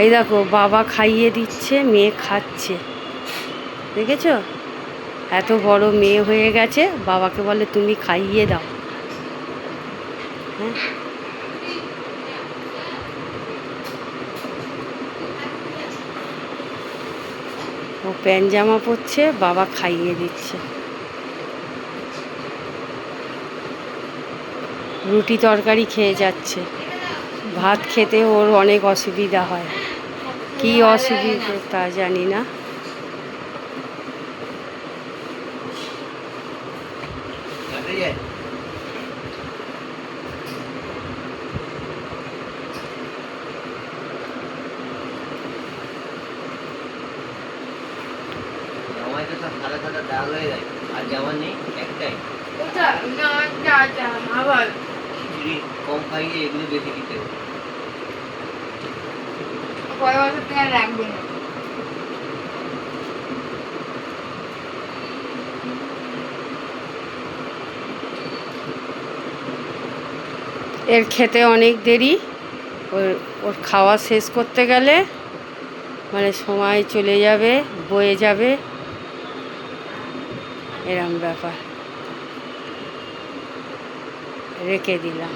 এই দেখো বাবা খাইয়ে দিচ্ছে, মেয়ে খাচ্ছে, দেখেছো? এত বড় মেয়ে হয়ে গেছে, বাবাকে বলে তুমি খাইয়ে দাও। হ্যাঁ, ও প্যান্ট জামা পরছে, বাবা খাইয়ে দিচ্ছে। রুটি তরকারি খেয়ে যাচ্ছে, ভাত খেতে ওর অনেক অসুবিধা হয়। কি অসুবিধে তা জানি না। কম খাইয়ে এগুলো বেশি দিতে হবে। এর খেতে অনেক দেরি, ওর ওর খাওয়া শেষ করতে গেলে মানে সময় চলে যাবে, বয়ে যাবে, এরম ব্যাপার। রেখে দিলাম।